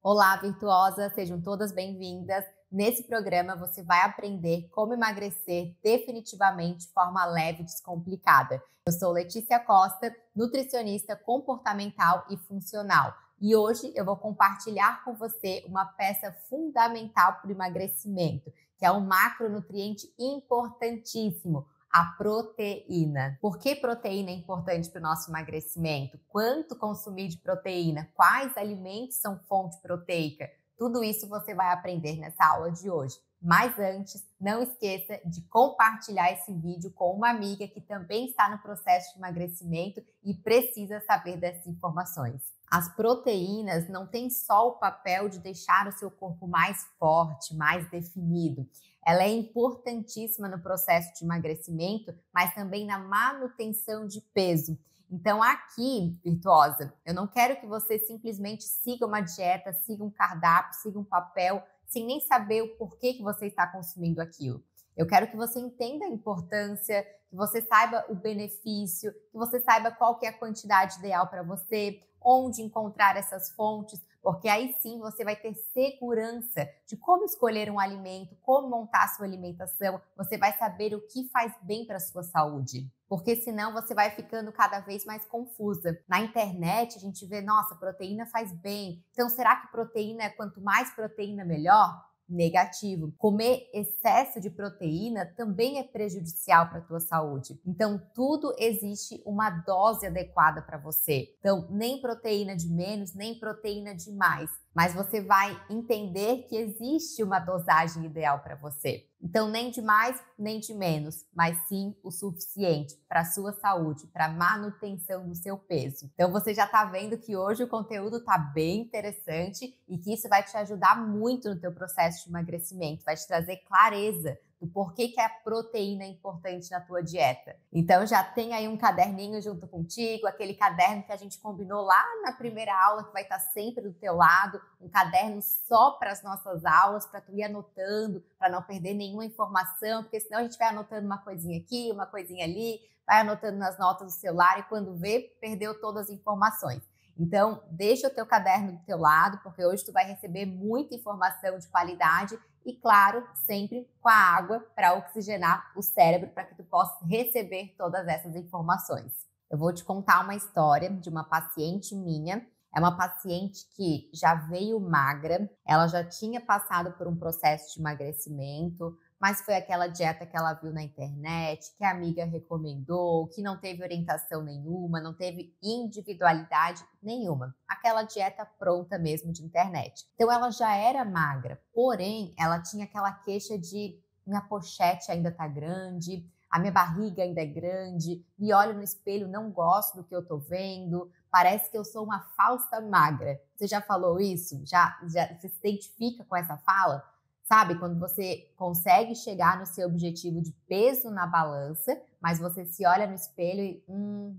Olá, virtuosa! Sejam todas bem-vindas. Nesse programa você vai aprender como emagrecer definitivamente de forma leve e descomplicada. Eu sou Letícia Costa, nutricionista comportamental e funcional. E hoje eu vou compartilhar com você uma peça fundamental para o emagrecimento, que é um macronutriente importantíssimo, a proteína. Por que proteína é importante para o nosso emagrecimento? Quanto consumir de proteína? Quais alimentos são fonte proteica? Tudo isso você vai aprender nessa aula de hoje. Mas antes, não esqueça de compartilhar esse vídeo com uma amiga que também está no processo de emagrecimento e precisa saber dessas informações. As proteínas não têm só o papel de deixar o seu corpo mais forte, mais definido. Ela é importantíssima no processo de emagrecimento, mas também na manutenção de peso. Então aqui, virtuosa, eu não quero que você simplesmente siga uma dieta, siga um cardápio, siga um papel, sem nem saber o porquê que você está consumindo aquilo. Eu quero que você entenda a importância, que você saiba o benefício, que você saiba qual que é a quantidade ideal para você, onde encontrar essas fontes, porque aí sim você vai ter segurança de como escolher um alimento, como montar a sua alimentação, você vai saber o que faz bem para a sua saúde. Porque senão você vai ficando cada vez mais confusa. Na internet a gente vê, nossa, proteína faz bem. Então será que proteína, quanto mais proteína melhor? Negativo. Comer excesso de proteína também é prejudicial para a tua saúde. Então, tudo existe uma dose adequada para você. Então, nem proteína de menos, nem proteína de mais. Mas você vai entender que existe uma dosagem ideal para você. Então, nem de mais, nem de menos, mas sim o suficiente para a sua saúde, para a manutenção do seu peso. Então, você já está vendo que hoje o conteúdo está bem interessante e que isso vai te ajudar muito no teu processo de emagrecimento, vai te trazer clareza do porquê que a proteína é importante na tua dieta. Então já tem aí um caderninho junto contigo, aquele caderno que a gente combinou lá na primeira aula, que vai estar sempre do teu lado, um caderno só para as nossas aulas, para tu ir anotando, para não perder nenhuma informação, porque senão a gente vai anotando uma coisinha aqui, uma coisinha ali, vai anotando nas notas do celular e quando vê, perdeu todas as informações. Então, deixa o teu caderno do teu lado, porque hoje tu vai receber muita informação de qualidade e, claro, sempre com a água para oxigenar o cérebro para que tu possa receber todas essas informações. Eu vou te contar uma história de uma paciente minha. É uma paciente que já veio magra, ela já tinha passado por um processo de emagrecimento, mas foi aquela dieta que ela viu na internet, que a amiga recomendou, que não teve orientação nenhuma, não teve individualidade nenhuma. Aquela dieta pronta mesmo de internet. Então ela já era magra, porém ela tinha aquela queixa de minha pochete ainda tá grande, a minha barriga ainda é grande, me olho no espelho, não gosto do que eu tô vendo, parece que eu sou uma falsa magra. Você já falou isso? Já você se identifica com essa fala? Sabe, quando você consegue chegar no seu objetivo de peso na balança, mas você se olha no espelho e,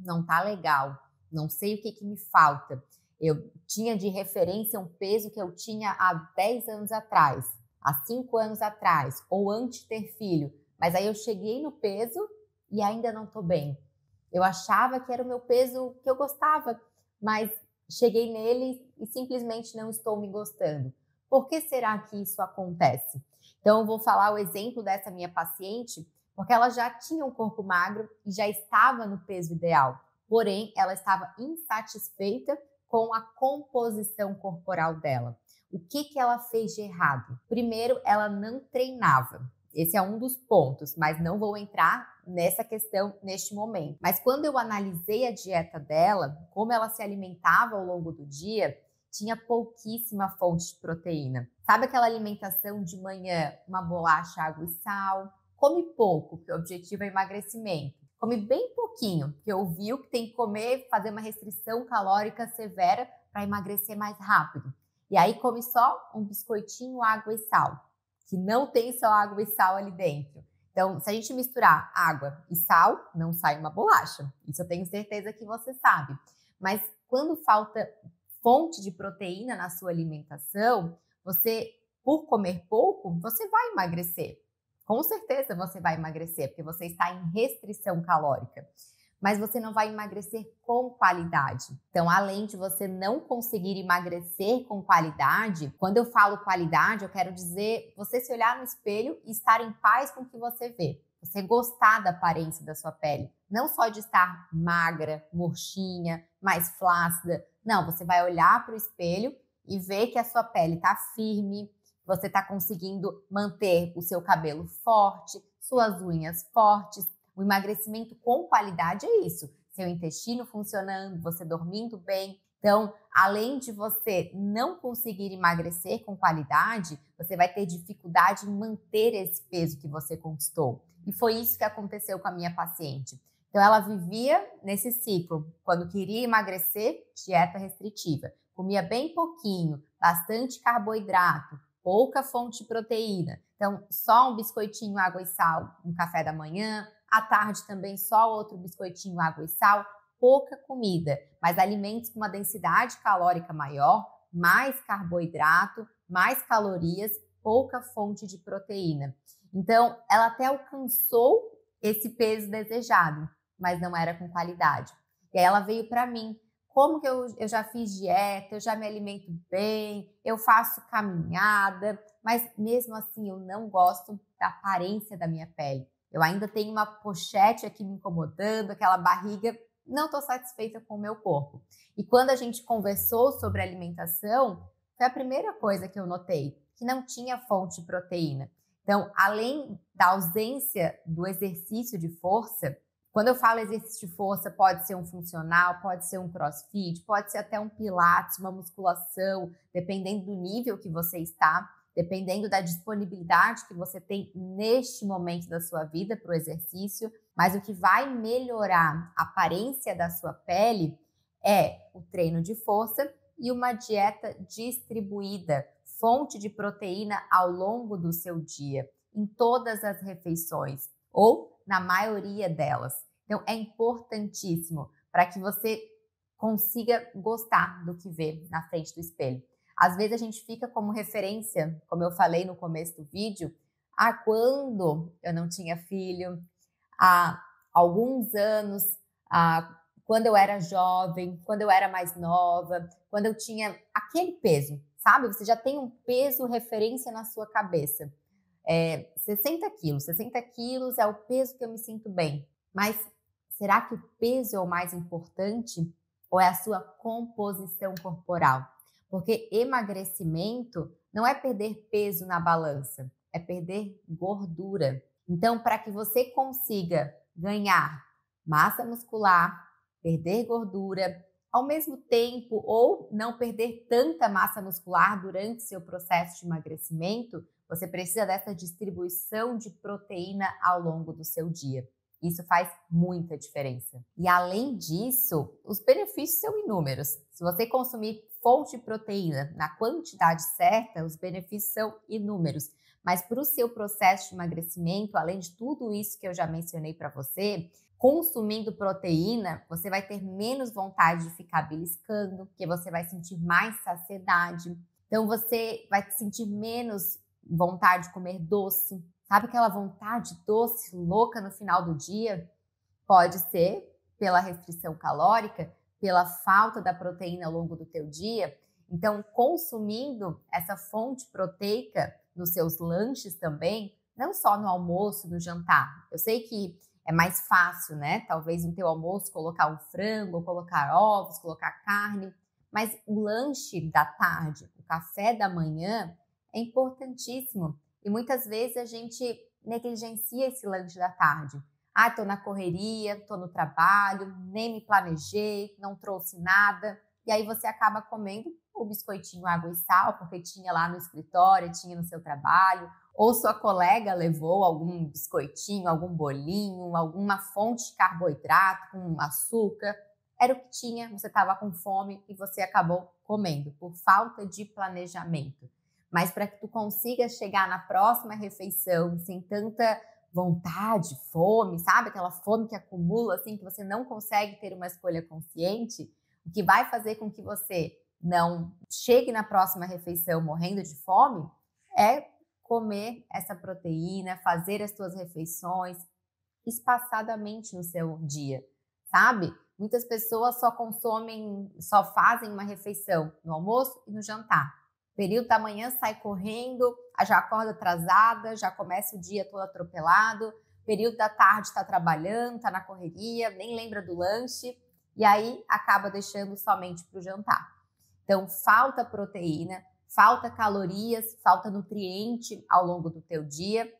não tá legal, não sei o que me falta. Eu tinha de referência um peso que eu tinha há 10 anos atrás, há 5 anos atrás, ou antes de ter filho, mas aí eu cheguei no peso e ainda não tô bem. Eu achava que era o meu peso que eu gostava, mas cheguei nele e simplesmente não estou me gostando. Por que será que isso acontece? Então, eu vou falar o exemplo dessa minha paciente, porque ela já tinha um corpo magro e já estava no peso ideal. Porém, ela estava insatisfeita com a composição corporal dela. O que ela fez de errado? Primeiro, ela não treinava. Esse é um dos pontos, mas não vou entrar nessa questão neste momento. Mas quando eu analisei a dieta dela, como ela se alimentava ao longo do dia, tinha pouquíssima fonte de proteína. Sabe aquela alimentação de manhã, uma bolacha, água e sal? Come pouco, porque o objetivo é emagrecimento. Come bem pouquinho, porque ouviu que tem que comer, fazer uma restrição calórica severa para emagrecer mais rápido. E aí come só um biscoitinho, água e sal, que não tem só água e sal ali dentro. Então, se a gente misturar água e sal, não sai uma bolacha. Isso eu tenho certeza que você sabe. Mas quando falta fonte de proteína na sua alimentação, você, por comer pouco, você vai emagrecer. Com certeza você vai emagrecer, porque você está em restrição calórica. mas você não vai emagrecer com qualidade. Então, além de você não conseguir emagrecer com qualidade, quando eu falo qualidade, eu quero dizer você se olhar no espelho e estar em paz com o que você vê. Você gostar da aparência da sua pele. Não só de estar magra, murchinha, mais flácida. Não, você vai olhar para o espelho e ver que a sua pele está firme, você está conseguindo manter o seu cabelo forte, suas unhas fortes. O emagrecimento com qualidade é isso. Seu intestino funcionando, você dormindo bem. Então, além de você não conseguir emagrecer com qualidade, você vai ter dificuldade em manter esse peso que você conquistou. E foi isso que aconteceu com a minha paciente. Então, ela vivia nesse ciclo. Quando queria emagrecer, dieta restritiva. Comia bem pouquinho, bastante carboidrato, pouca fonte de proteína. Então, só um biscoitinho, água e sal no café da manhã. À tarde também só outro biscoitinho, água e sal. Pouca comida, mas alimentos com uma densidade calórica maior, mais carboidrato, mais calorias, pouca fonte de proteína. Então, ela até alcançou esse peso desejado, mas não era com qualidade. E aí ela veio para mim. Como que eu já fiz dieta, eu já me alimento bem, eu faço caminhada, mas mesmo assim eu não gosto da aparência da minha pele. Eu ainda tenho uma pochete aqui me incomodando, aquela barriga, não estou satisfeita com o meu corpo. E quando a gente conversou sobre alimentação, foi a primeira coisa que eu notei, que não tinha fonte de proteína. Então, além da ausência do exercício de força, quando eu falo exercício de força, pode ser um funcional, pode ser um crossfit, pode ser até um pilates, uma musculação, dependendo do nível que você está, dependendo da disponibilidade que você tem neste momento da sua vida para o exercício. Mas o que vai melhorar a aparência da sua pele é o treino de força e uma dieta distribuída, fonte de proteína ao longo do seu dia, em todas as refeições, ou na maioria delas. Então, é importantíssimo para que você consiga gostar do que vê na frente do espelho. Às vezes a gente fica como referência, como eu falei no começo do vídeo, quando eu não tinha filho, há alguns anos, quando eu era jovem, quando eu era mais nova, quando eu tinha aquele peso, sabe? Você já tem um peso referência na sua cabeça. 60 quilos. 60 quilos é o peso que eu me sinto bem. Mas será que o peso é o mais importante ou é a sua composição corporal? Porque emagrecimento não é perder peso na balança, é perder gordura. Então, para que você consiga ganhar massa muscular, perder gordura, ao mesmo tempo, ou não perder tanta massa muscular durante seu processo de emagrecimento, você precisa dessa distribuição de proteína ao longo do seu dia. Isso faz muita diferença. E além disso, os benefícios são inúmeros. Se você consumir fonte de proteína na quantidade certa, os benefícios são inúmeros. Mas para o seu processo de emagrecimento, além de tudo isso que eu já mencionei para você, consumindo proteína, você vai ter menos vontade de ficar beliscando, porque você vai sentir mais saciedade. Então, você vai sentir menos vontade de comer doce. Sabe aquela vontade doce, louca no final do dia? Pode ser pela restrição calórica, pela falta da proteína ao longo do teu dia. Então, consumindo essa fonte proteica nos seus lanches também, não só no almoço, no jantar. Eu sei que é mais fácil, né? Talvez no teu almoço colocar um frango, colocar ovos, colocar carne. Mas o lanche da tarde, o café da manhã, é importantíssimo. E muitas vezes a gente negligencia esse lanche da tarde. Tô na correria, tô no trabalho, nem me planejei, não trouxe nada. E aí você acaba comendo o biscoitinho água e sal, porque tinha lá no escritório, tinha no seu trabalho. Ou sua colega levou algum biscoitinho, algum bolinho, alguma fonte de carboidrato com açúcar. Era o que tinha, você estava com fome e você acabou comendo, por falta de planejamento. Mas para que tu consiga chegar na próxima refeição sem tanta vontade, fome, sabe? Aquela fome que acumula, assim, que você não consegue ter uma escolha consciente, o que vai fazer com que você não chegue na próxima refeição morrendo de fome é comer essa proteína, fazer as tuas refeições espaçadamente no seu dia, sabe? Muitas pessoas só fazem uma refeição no almoço e no jantar. Período da manhã sai correndo, já acorda atrasada, já começa o dia todo atropelado. Período da tarde está trabalhando, está na correria, nem lembra do lanche. E aí acaba deixando somente para o jantar. Então, falta proteína, falta calorias, falta nutriente ao longo do teu dia.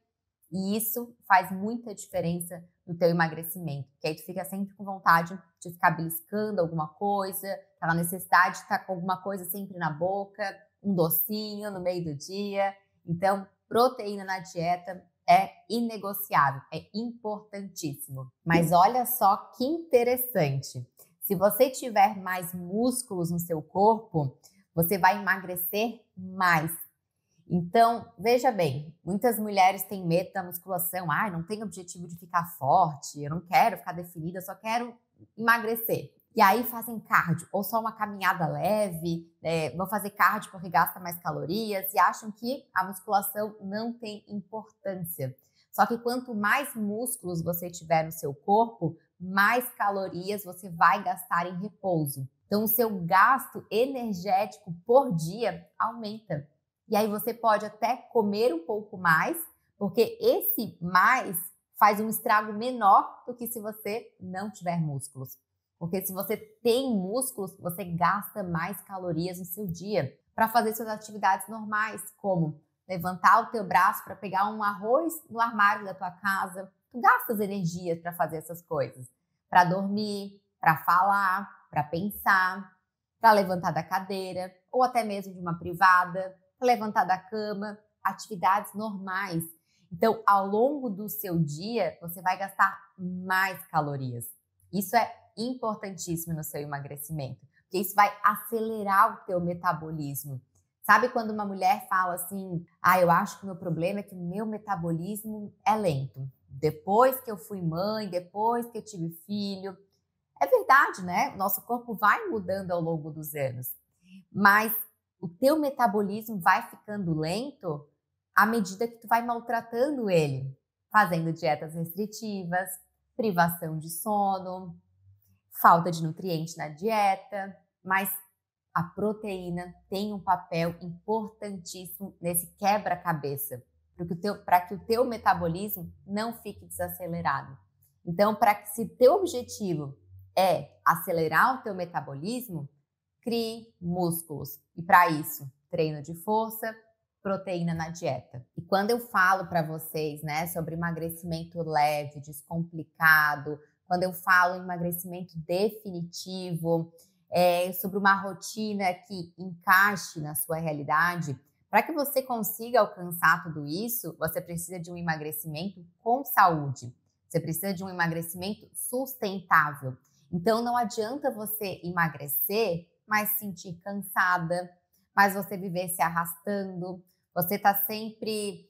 E isso faz muita diferença no teu emagrecimento. Porque aí tu fica sempre com vontade de ficar beliscando alguma coisa, aquela necessidade de estar com alguma coisa sempre na boca, um docinho no meio do dia. Então, proteína na dieta é inegociável, é importantíssimo. Mas olha só que interessante. Se você tiver mais músculos no seu corpo, você vai emagrecer mais. Então, veja bem, muitas mulheres têm medo da musculação. Não tenho objetivo de ficar forte, eu não quero ficar definida, eu só quero emagrecer. E aí fazem cardio, ou só uma caminhada leve, vão fazer cardio porque gasta mais calorias e acham que a musculação não tem importância. Só que quanto mais músculos você tiver no seu corpo, mais calorias você vai gastar em repouso. Então, o seu gasto energético por dia aumenta. E aí você pode até comer um pouco mais, porque esse mais faz um estrago menor do que se você não tiver músculos. Porque se você tem músculos, você gasta mais calorias no seu dia para fazer suas atividades normais, como levantar o teu braço para pegar um arroz no armário da tua casa. Tu gastas energias para fazer essas coisas. Para dormir, para falar, para pensar, para levantar da cadeira, ou até mesmo de uma privada, para levantar da cama, atividades normais. Então, ao longo do seu dia, você vai gastar mais calorias. Isso é importantíssimo no seu emagrecimento, porque isso vai acelerar o teu metabolismo. Sabe quando uma mulher fala assim, eu acho que o meu problema é que o meu metabolismo é lento. Depois que eu fui mãe, depois que eu tive filho. É verdade, né? O nosso corpo vai mudando ao longo dos anos. Mas o teu metabolismo vai ficando lento à medida que tu vai maltratando ele, fazendo dietas restritivas, privação de sono, falta de nutriente na dieta, mas a proteína tem um papel importantíssimo nesse quebra-cabeça, para que o teu metabolismo não fique desacelerado. Então, se teu objetivo é acelerar o teu metabolismo, crie músculos. E para isso, treino de força, proteína na dieta. E quando eu falo para vocês, sobre emagrecimento leve, descomplicado, quando eu falo em emagrecimento definitivo, sobre uma rotina que encaixe na sua realidade, para que você consiga alcançar tudo isso, você precisa de um emagrecimento com saúde. Você precisa de um emagrecimento sustentável. Então, não adianta você emagrecer, mas se sentir cansada, mas você viver se arrastando, você está sempre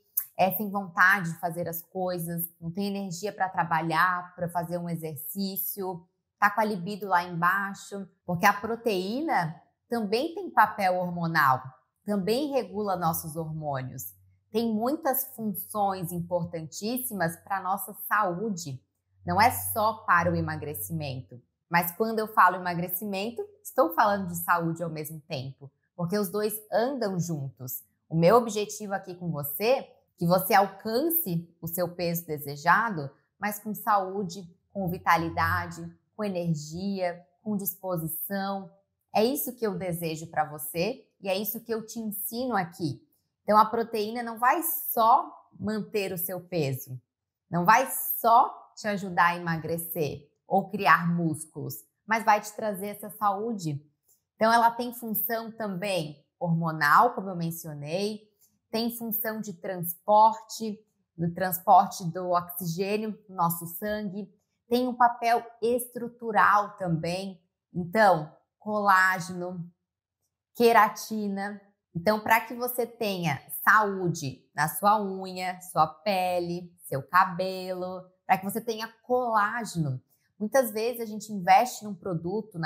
sem vontade de fazer as coisas, não tem energia para trabalhar, para fazer um exercício, está com a libido lá embaixo, porque a proteína também tem papel hormonal, também regula nossos hormônios. Tem muitas funções importantíssimas para a nossa saúde, não é só para o emagrecimento. Mas quando eu falo emagrecimento, estou falando de saúde ao mesmo tempo, porque os dois andam juntos. O meu objetivo aqui com você é que você alcance o seu peso desejado, mas com saúde, com vitalidade, com energia, com disposição. É isso que eu desejo para você e é isso que eu te ensino aqui. Então, a proteína não vai só manter o seu peso, não vai só te ajudar a emagrecer ou criar músculos, mas vai te trazer essa saúde. Então, ela tem função também hormonal, como eu mencionei, tem função de transporte, no transporte do oxigênio no nosso sangue, tem um papel estrutural também. Então, colágeno, queratina. Então, para que você tenha saúde na sua unha, sua pele, seu cabelo, para que você tenha colágeno. Muitas vezes a gente investe num produto,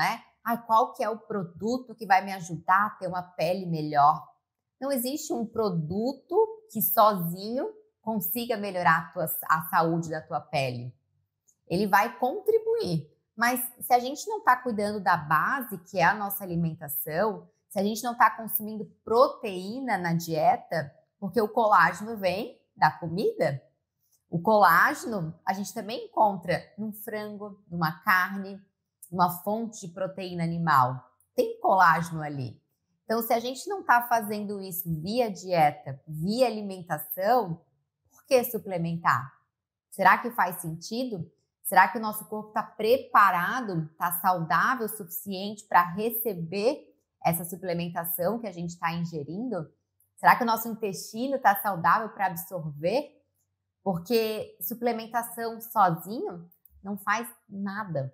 qual que é o produto que vai me ajudar a ter uma pele melhor? Não existe um produto que sozinho consiga melhorar a saúde da tua pele. Ele vai contribuir, Mas se a gente não está cuidando da base, que é a nossa alimentação, se a gente não está consumindo proteína na dieta, porque o colágeno vem da comida, o colágeno a gente também encontra num frango, numa carne, numa fonte de proteína animal. Tem colágeno ali. Então, se a gente não está fazendo isso via dieta, via alimentação, por que suplementar? Será que faz sentido? Será que o nosso corpo está preparado, está saudável o suficiente para receber essa suplementação que a gente está ingerindo? Será que o nosso intestino está saudável para absorver? Porque suplementação sozinho não faz nada.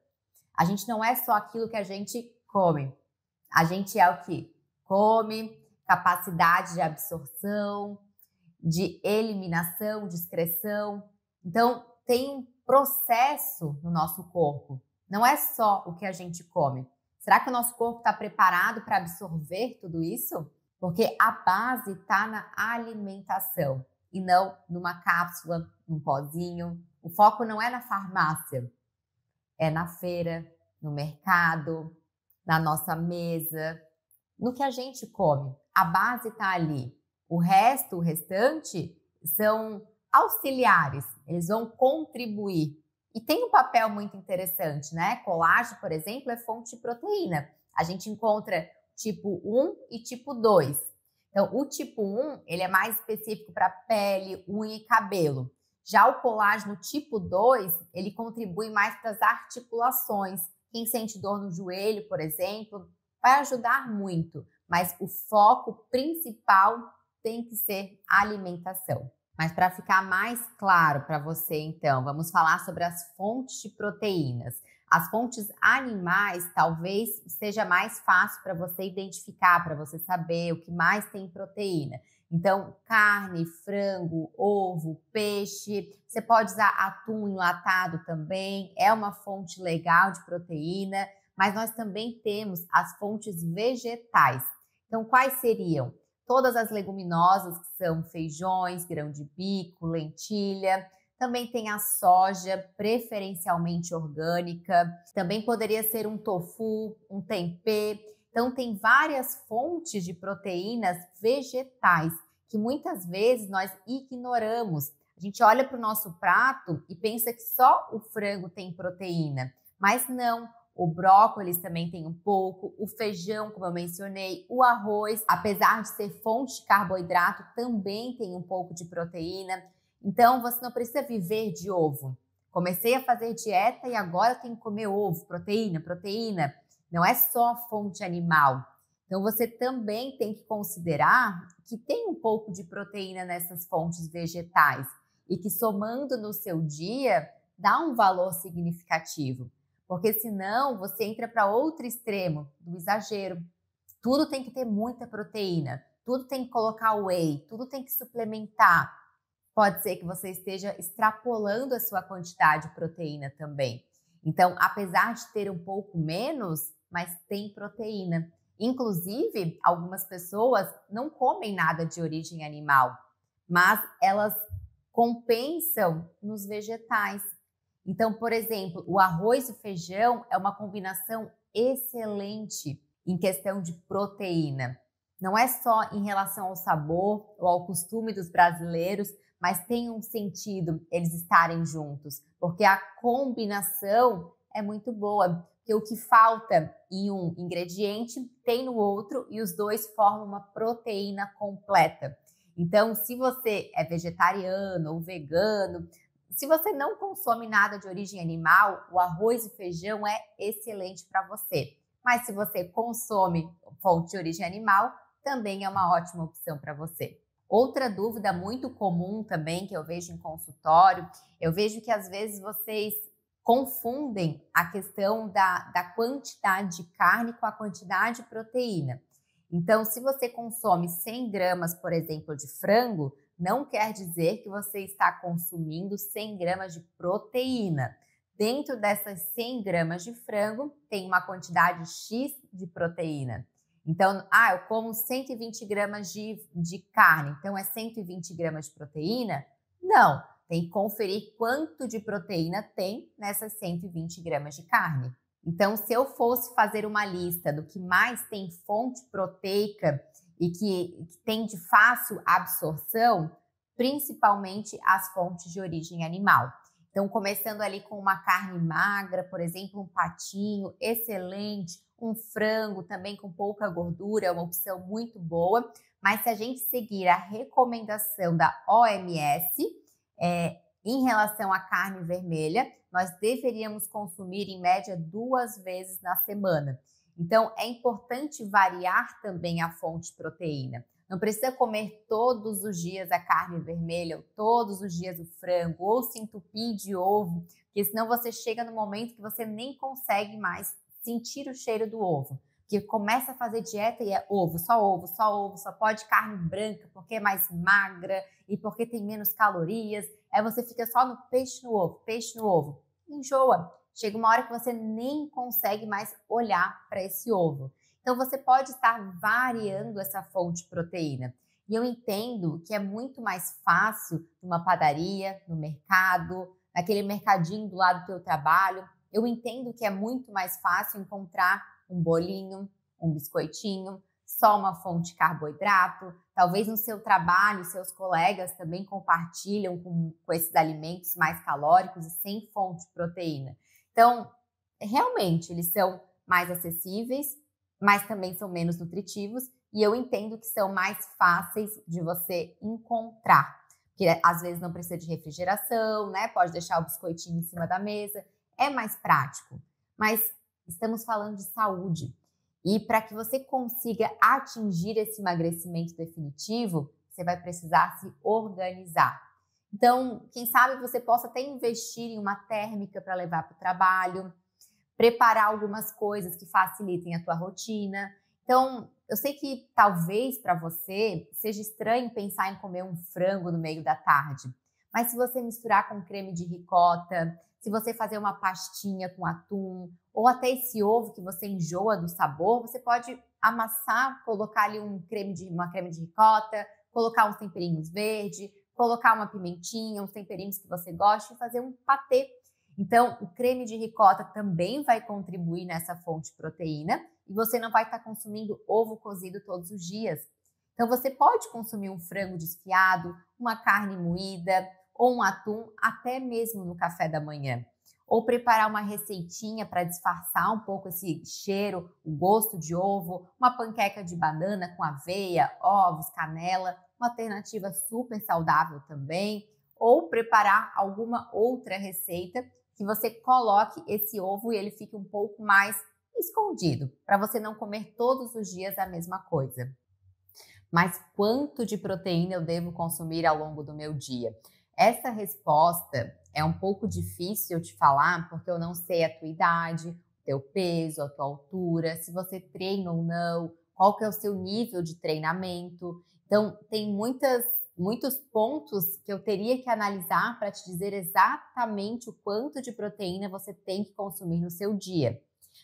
A gente não é só aquilo que a gente come. A gente é o que come, capacidade de absorção, de eliminação, de excreção. Então, tem um processo no nosso corpo. Não é só o que a gente come. Será que o nosso corpo está preparado para absorver tudo isso? Porque a base está na alimentação e não numa cápsula, num pozinho. O foco não é na farmácia, é na feira, no mercado, na nossa mesa, no que a gente come. A base está ali. O restante, são auxiliares. Eles vão contribuir. E tem um papel muito interessante, né? Colágeno, por exemplo, é fonte de proteína. A gente encontra tipo 1 e tipo 2. Então, o tipo 1, ele é mais específico para pele, unha e cabelo. Já o colágeno tipo 2, ele contribui mais para as articulações. Quem sente dor no joelho, por exemplo, vai ajudar muito. Mas o foco principal tem que ser a alimentação. Mas para ficar mais claro para você, então, vamos falar sobre as fontes de proteínas. As fontes animais talvez seja mais fácil para você identificar, para você saber o que mais tem proteína. Então, carne, frango, ovo, peixe. Você pode usar atum enlatado também, é uma fonte legal de proteína. Mas nós também temos as fontes vegetais. Então, quais seriam? Todas as leguminosas, que são feijões, grão de bico, lentilha. Também tem a soja, preferencialmente orgânica. Também poderia ser um tofu, um tempê. Então, tem várias fontes de proteínas vegetais que muitas vezes nós ignoramos. A gente olha para o nosso prato e pensa que só o frango tem proteína, mas não. O brócolis também tem um pouco, o feijão, como eu mencionei, o arroz, apesar de ser fonte de carboidrato, também tem um pouco de proteína. Então, você não precisa viver de ovo. Comecei a fazer dieta e agora eu tenho que comer ovo, proteína, proteína. Não é só fonte animal. Então, você também tem que considerar que tem um pouco de proteína nessas fontes vegetais e que somando no seu dia dá um valor significativo. Porque senão você entra para outro extremo do exagero. Tudo tem que ter muita proteína, tudo tem que colocar whey, tudo tem que suplementar. Pode ser que você esteja extrapolando a sua quantidade de proteína também. Então, apesar de ter um pouco menos, mas tem proteína. Inclusive, algumas pessoas não comem nada de origem animal, mas elas compensam nos vegetais. Então, por exemplo, o arroz e feijão é uma combinação excelente em questão de proteína. Não é só em relação ao sabor ou ao costume dos brasileiros, mas tem um sentido eles estarem juntos, porque a combinação é muito boa. Porque o que falta em um ingrediente tem no outro e os dois formam uma proteína completa. Então, se você é vegetariano ou vegano, se você não consome nada de origem animal, o arroz e feijão é excelente para você. Mas se você consome fonte de origem animal, também é uma ótima opção para você. Outra dúvida muito comum também que eu vejo em consultório, eu vejo que às vezes vocês confundem a questão da quantidade de carne com a quantidade de proteína. Então, se você consome 100 gramas, por exemplo, de frango, não quer dizer que você está consumindo 100 gramas de proteína. Dentro dessas 100 gramas de frango, tem uma quantidade X de proteína. Então, eu como 120 gramas de carne, então é 120 gramas de proteína? Não, tem que conferir quanto de proteína tem nessas 120 gramas de carne. Então, se eu fosse fazer uma lista do que mais tem fonte proteica e que tem de fácil absorção, principalmente as fontes de origem animal. Então, começando ali com uma carne magra, por exemplo, um patinho, excelente, um frango também com pouca gordura, é uma opção muito boa. Mas se a gente seguir a recomendação da OMS, em relação à carne vermelha, nós deveríamos consumir em média 2 vezes na semana. Então, é importante variar também a fonte de proteína. Não precisa comer todos os dias a carne vermelha, ou todos os dias o frango, ou se entupir de ovo, porque senão você chega no momento que você nem consegue mais sentir o cheiro do ovo. Porque começa a fazer dieta e é ovo, só pode carne branca porque é mais magra e porque tem menos calorias. Aí você fica só no peixe no ovo. Enjoa. Chega uma hora que você nem consegue mais olhar para esse ovo. Então, você pode estar variando essa fonte de proteína. E eu entendo que é muito mais fácil numa padaria, no mercado, naquele mercadinho do lado do teu trabalho. Eu entendo que é muito mais fácil encontrar um bolinho, um biscoitinho, só uma fonte de carboidrato. Talvez no seu trabalho, seus colegas também compartilham com esses alimentos mais calóricos e sem fonte de proteína. Então, realmente, eles são mais acessíveis, mas também são menos nutritivos e eu entendo que são mais fáceis de você encontrar. Porque às vezes não precisa de refrigeração, né? Pode deixar o biscoitinho em cima da mesa. É mais prático. Mas estamos falando de saúde. E para que você consiga atingir esse emagrecimento definitivo, você vai precisar se organizar. Então, quem sabe você possa até investir em uma térmica para levar para o trabalho, preparar algumas coisas que facilitem a tua rotina. Então, eu sei que talvez para você seja estranho pensar em comer um frango no meio da tarde, mas se você misturar com creme de ricota, se você fazer uma pastinha com atum, ou até esse ovo que você enjoa do sabor, você pode amassar, colocar ali uma creme de ricota, colocar uns temperinhos verdes, colocar uma pimentinha, uns temperinhos que você gosta e fazer um patê. Então, o creme de ricota também vai contribuir nessa fonte de proteína e você não vai estar consumindo ovo cozido todos os dias. Então, você pode consumir um frango desfiado, uma carne moída ou um atum até mesmo no café da manhã. Ou preparar uma receitinha para disfarçar um pouco esse cheiro, o gosto de ovo, uma panqueca de banana com aveia, ovos, canela, uma alternativa super saudável também. Ou preparar alguma outra receita que você coloque esse ovo e ele fique um pouco mais escondido, para você não comer todos os dias a mesma coisa. Mas quanto de proteína eu devo consumir ao longo do meu dia? Essa resposta é um pouco difícil eu te falar, porque eu não sei a tua idade, o teu peso, a tua altura, se você treina ou não, qual que é o seu nível de treinamento. Então, tem muitos pontos que eu teria que analisar para te dizer exatamente o quanto de proteína você tem que consumir no seu dia.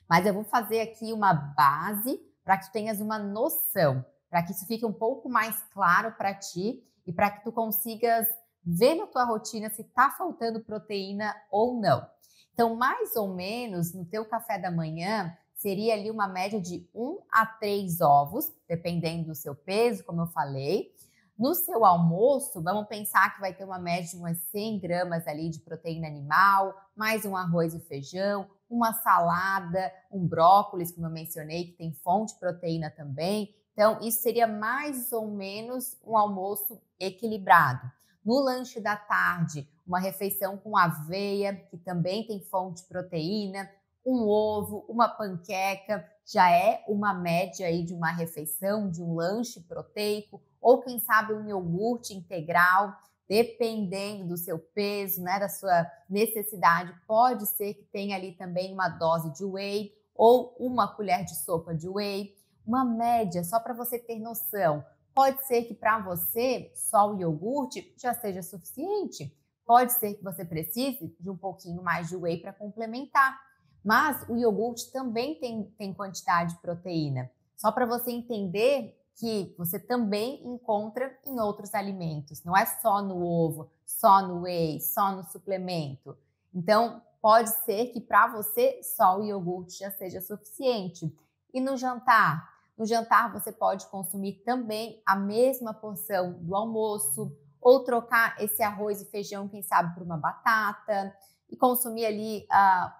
Mas eu vou fazer aqui uma base para que tu tenhas uma noção, para que isso fique um pouco mais claro para ti e para que tu consigas ver na tua rotina se está faltando proteína ou não. Então, mais ou menos, no teu café da manhã, seria ali uma média de 1 a 3 ovos, dependendo do seu peso, como eu falei. No seu almoço, vamos pensar que vai ter uma média de umas 100 gramas ali de proteína animal, mais um arroz e feijão, uma salada, um brócolis, como eu mencionei, que tem fonte de proteína também. Então, isso seria mais ou menos um almoço equilibrado. No lanche da tarde, uma refeição com aveia, que também tem fonte de proteína, um ovo, uma panqueca, já é uma média aí de uma refeição, de um lanche proteico, ou quem sabe um iogurte integral, dependendo do seu peso, né, da sua necessidade, pode ser que tenha ali também uma dose de whey ou uma colher de sopa de whey, uma média, só para você ter noção. Pode ser que para você só o iogurte já seja suficiente. Pode ser que você precise de um pouquinho mais de whey para complementar. Mas o iogurte também tem quantidade de proteína. Só para você entender que você também encontra em outros alimentos. Não é só no ovo, só no whey, só no suplemento. Então, pode ser que para você só o iogurte já seja suficiente. E no jantar? No jantar você pode consumir também a mesma porção do almoço ou trocar esse arroz e feijão, quem sabe, por uma batata e consumir ali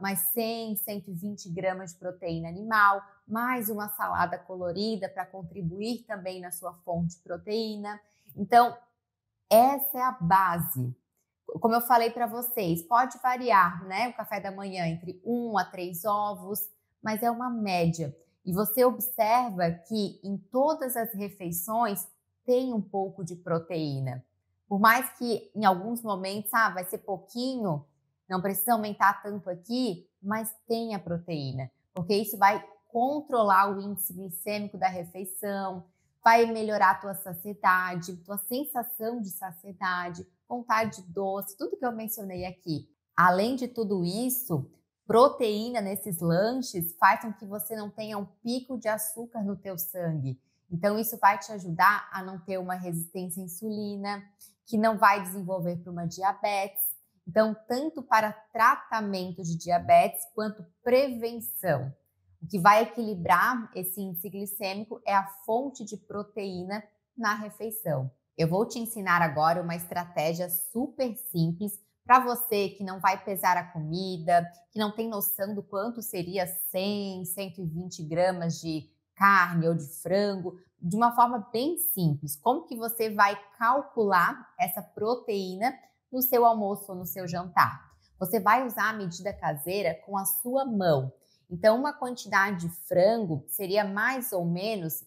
mais 100, 120 gramas de proteína animal, mais uma salada colorida para contribuir também na sua fonte de proteína. Então, essa é a base. Como eu falei para vocês, pode variar, né? O café da manhã entre 1 a 3 ovos, mas é uma média. E você observa que em todas as refeições tem um pouco de proteína. Por mais que em alguns momentos, vai ser pouquinho, não precisa aumentar tanto aqui, mas tem a proteína, porque isso vai controlar o índice glicêmico da refeição, vai melhorar a tua saciedade, tua sensação de saciedade, vontade de doce, tudo que eu mencionei aqui. Além de tudo isso, proteína nesses lanches faz com que você não tenha um pico de açúcar no teu sangue. Então, isso vai te ajudar a não ter uma resistência à insulina, que não vai desenvolver para uma diabetes. Então, tanto para tratamento de diabetes quanto prevenção. O que vai equilibrar esse índice glicêmico é a fonte de proteína na refeição. Eu vou te ensinar agora uma estratégia super simples para você que não vai pesar a comida, que não tem noção do quanto seria 100, 120 gramas de carne ou de frango, de uma forma bem simples. Como que você vai calcular essa proteína no seu almoço ou no seu jantar? Você vai usar a medida caseira com a sua mão. Então, uma quantidade de frango seria mais ou menos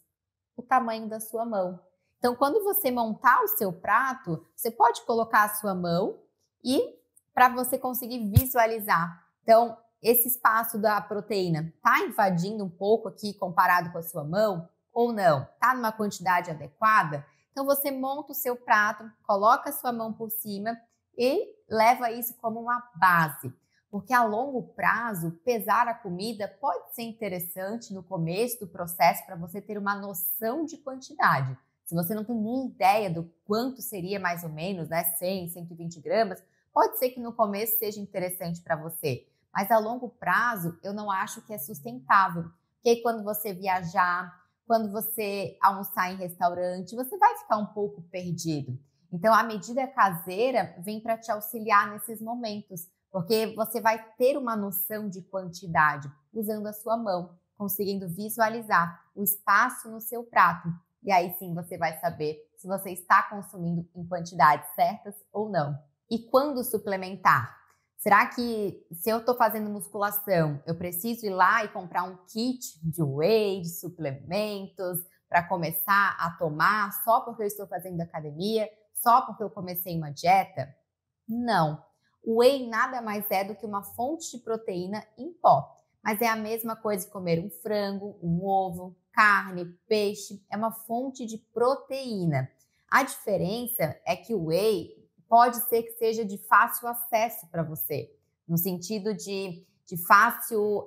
o tamanho da sua mão. Então, quando você montar o seu prato, você pode colocar a sua mão e para você conseguir visualizar. Então, esse espaço da proteína está invadindo um pouco aqui comparado com a sua mão ou não? Está numa quantidade adequada? Então, você monta o seu prato, coloca a sua mão por cima e leva isso como uma base. Porque a longo prazo, pesar a comida pode ser interessante no começo do processo para você ter uma noção de quantidade. Se você não tem nem ideia do quanto seria mais ou menos, 100, 120 gramas, pode ser que no começo seja interessante para você. Mas a longo prazo, eu não acho que é sustentável. Porque quando você viajar, quando você almoçar em restaurante, você vai ficar um pouco perdido. Então, a medida caseira vem para te auxiliar nesses momentos. Porque você vai ter uma noção de quantidade usando a sua mão, conseguindo visualizar o espaço no seu prato. E aí sim você vai saber se você está consumindo em quantidades certas ou não. E quando suplementar? Será que se eu estou fazendo musculação, eu preciso ir lá e comprar um kit de whey, de suplementos, para começar a tomar só porque eu estou fazendo academia, só porque eu comecei uma dieta? Não. O whey nada mais é do que uma fonte de proteína em pó, mas é a mesma coisa que comer um frango, um ovo, carne, peixe, é uma fonte de proteína. A diferença é que o whey pode ser que seja de fácil acesso para você, no sentido de fácil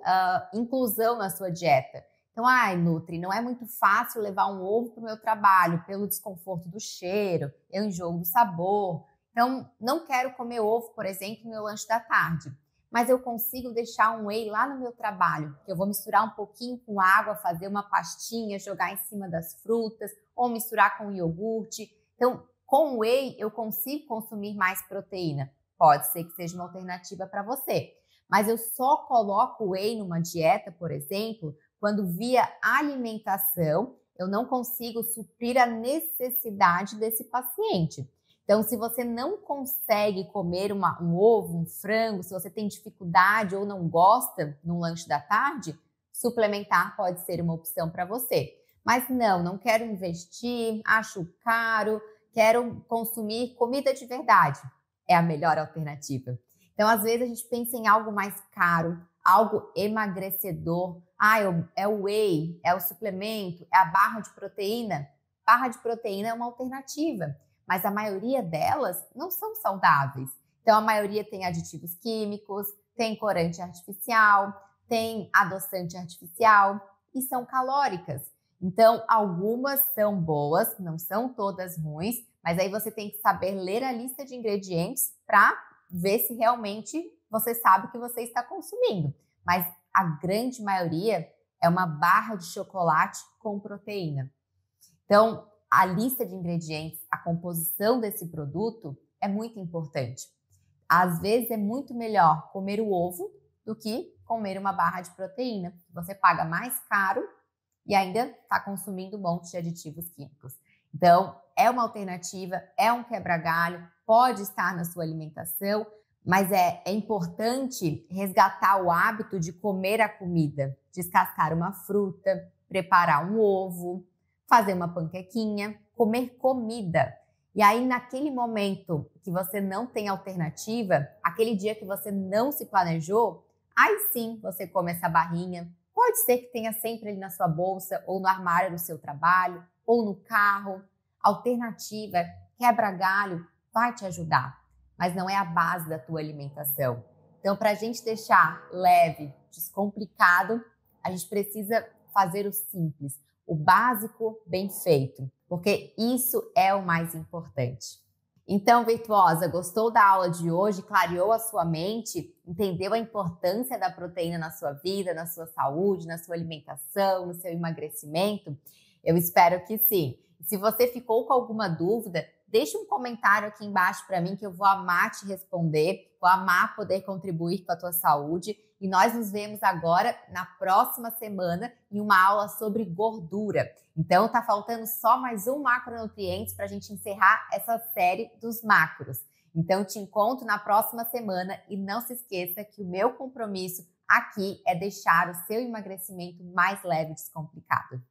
inclusão na sua dieta. Então, Nutri, não é muito fácil levar um ovo para o meu trabalho pelo desconforto do cheiro, eu enjoo do sabor. Então, não quero comer ovo, por exemplo, no meu lanche da tarde, mas eu consigo deixar um whey lá no meu trabalho, que eu vou misturar um pouquinho com água, fazer uma pastinha, jogar em cima das frutas, ou misturar com iogurte. Então, com whey, eu consigo consumir mais proteína. Pode ser que seja uma alternativa para você. Mas eu só coloco whey numa dieta, por exemplo, quando via alimentação eu não consigo suprir a necessidade desse paciente. Então, se você não consegue comer um ovo, um frango, se você tem dificuldade ou não gosta no lanche da tarde, suplementar pode ser uma opção para você. Mas não quero investir, acho caro, quero consumir comida de verdade. É a melhor alternativa. Então, às vezes a gente pensa em algo mais caro, algo emagrecedor. É o whey, é o suplemento, é a barra de proteína. Barra de proteína é uma alternativa, mas a maioria delas não são saudáveis. Então, a maioria tem aditivos químicos, tem corante artificial, tem adoçante artificial e são calóricas. Então, algumas são boas, não são todas ruins, mas aí você tem que saber ler a lista de ingredientes para ver se realmente você sabe o que você está consumindo. Mas a grande maioria é uma barra de chocolate com proteína. Então, a lista de ingredientes, a composição desse produto é muito importante. Às vezes é muito melhor comer o ovo do que comer uma barra de proteína. Você paga mais caro e ainda está consumindo um monte de aditivos químicos. Então, é uma alternativa, é um quebra-galho, pode estar na sua alimentação, mas é importante resgatar o hábito de comer a comida, descascar uma fruta, preparar um ovo, fazer uma panquequinha, comer comida. E aí, naquele momento que você não tem alternativa, aquele dia que você não se planejou, aí sim você come essa barrinha. Pode ser que tenha sempre ali na sua bolsa, ou no armário do seu trabalho, ou no carro. Alternativa, quebra-galho, vai te ajudar, mas não é a base da tua alimentação. Então, para a gente deixar leve, descomplicado, a gente precisa fazer o simples, o básico bem feito, porque isso é o mais importante. Então, virtuosa, gostou da aula de hoje? Clareou a sua mente? Entendeu a importância da proteína na sua vida, na sua saúde, na sua alimentação, no seu emagrecimento? Eu espero que sim. Se você ficou com alguma dúvida, deixe um comentário aqui embaixo para mim que eu vou amar te responder, vou amar poder contribuir com a tua saúde. E nós nos vemos agora na próxima semana em uma aula sobre gordura. Então, tá faltando só mais um macronutrientes para a gente encerrar essa série dos macros. Então, te encontro na próxima semana e não se esqueça que o meu compromisso aqui é deixar o seu emagrecimento mais leve e descomplicado.